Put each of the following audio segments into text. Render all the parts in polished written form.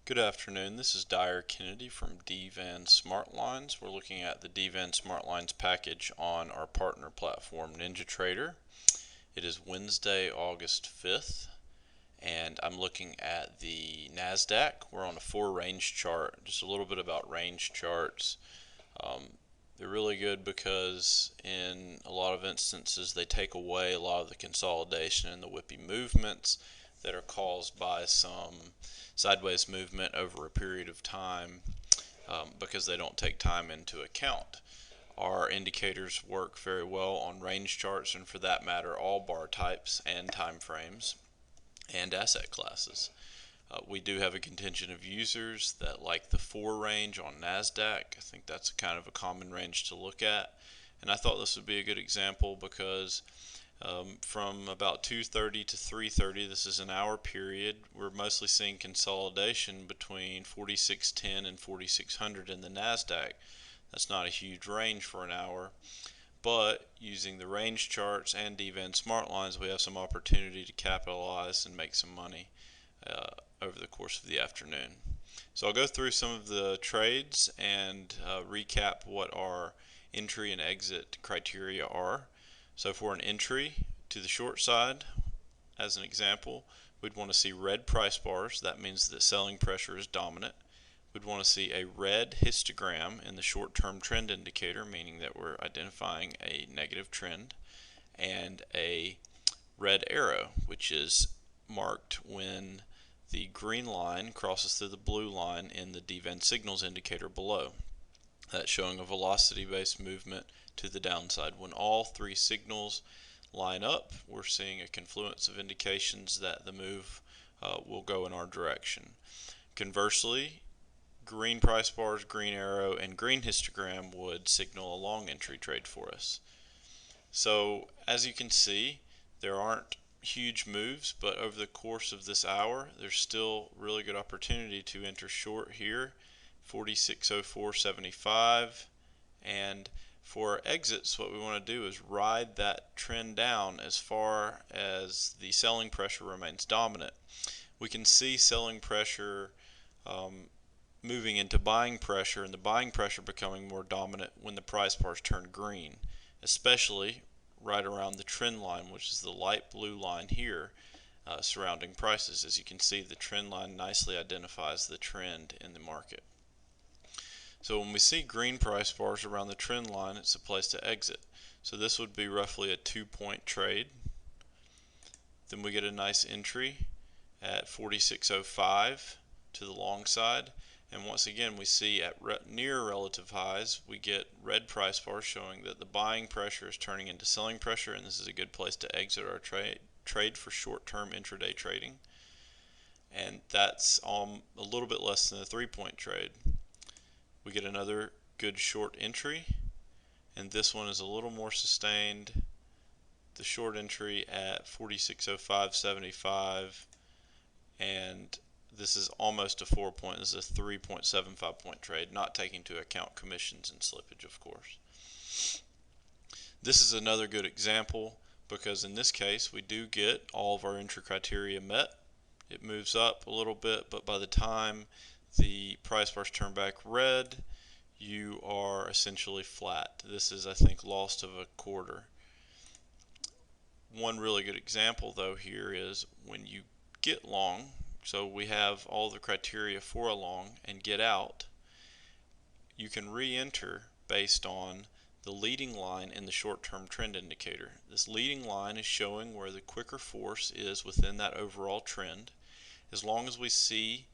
Good afternoon. This is Dyer Kennedy from DVAN SmartLines. We're looking at the DVAN SmartLines package on our partner platform NinjaTrader. It is Wednesday, August 5th, and I'm looking at the NASDAQ. We're on a 4-range chart. Just a little bit about range charts. They're really good because in a lot of instances they take away a lot of the consolidation and the whippy movements that are caused by some sideways movement over a period of time because they don't take time into account. Our indicators work very well on range charts, and for that matter all bar types and time frames and asset classes. We do have a contingent of users that like the 4 range on NASDAQ. I think that's kind of a common range to look at, and I thought this would be a good example because from about 2:30 to 3:30, this is an hour period, we're mostly seeing consolidation between 4610 and 4600 in the NASDAQ. That's not a huge range for an hour, but using the range charts and DVAN SmartLines, we have some opportunity to capitalize and make some money over the course of the afternoon. So I'll go through some of the trades and recap what our entry and exit criteria are. So for an entry to the short side, as an example, we'd want to see red price bars. That means that selling pressure is dominant. We'd want to see a red histogram in the short-term trend indicator, meaning that we're identifying a negative trend, and a red arrow, which is marked when the green line crosses through the blue line in the DVAN signals indicator below. That's showing a velocity-based movement to the downside. When all 3 signals line up, we're seeing a confluence of indications that the move will go in our direction. Conversely, green price bars, green arrow, and green histogram would signal a long entry trade for us. So as you can see, there aren't huge moves, but over the course of this hour there's still really good opportunity to enter short here, 4604.75, and for our exits, what we want to do is ride that trend down as far as the selling pressure remains dominant. We can see selling pressure moving into buying pressure, and the buying pressure becoming more dominant when the price bars turn green, especially right around the trend line, which is the light blue line here surrounding prices. As you can see, the trend line nicely identifies the trend in the market. So when we see green price bars around the trend line, it's a place to exit. So this would be roughly a 2-point trade. Then we get a nice entry at 4605 to the long side, and once again we see at near relative highs we get red price bars showing that the buying pressure is turning into selling pressure, and this is a good place to exit our trade for short-term intraday trading. And that's a little bit less than a 3-point trade. We get another good short entry, and this one is a little more sustained. The short entry at 4605.75, and this is almost a 4-point. This is a 3.75 point trade, not taking into account commissions and slippage, of course. This is another good example because in this case we do get all of our entry criteria met. It moves up a little bit, but by the time the price bars turn back red, you are essentially flat. This is, I think, lost of a quarter. One really good example though here is when you get long, so we have all the criteria for a long, and get out, you can re-enter based on the leading line in the short-term trend indicator. This leading line is showing where the quicker force is within that overall trend. As long as we see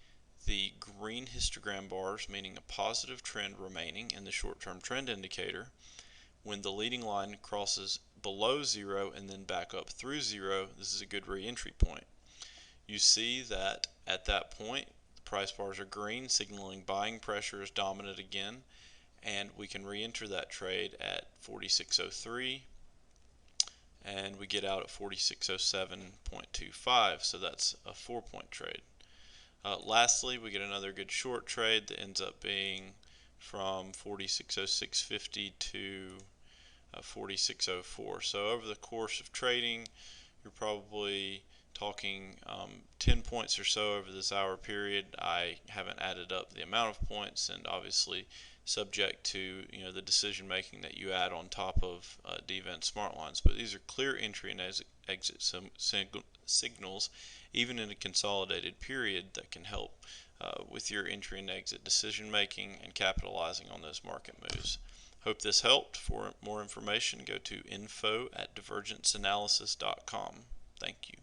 the green histogram bars, meaning a positive trend remaining in the short-term trend indicator, when the leading line crosses below 0 and then back up through 0, this is a good re-entry point. You see that at that point the price bars are green, signaling buying pressure is dominant again, and we can re-enter that trade at 4603, and we get out at 4607.25, so that's a 4-point trade. Lastly, we get another good short trade that ends up being from 4606.50 to 4604. So over the course of trading, you're probably talking 10 points or so over this hour period. I haven't added up the amount of points, and obviously subject to the decision making that you add on top of DVAN SmartLines. But these are clear entry and exit signals, even in a consolidated period, that can help with your entry and exit decision making and capitalizing on those market moves. Hope this helped. For more information, go to info@divergenceanalysis.com. Thank you.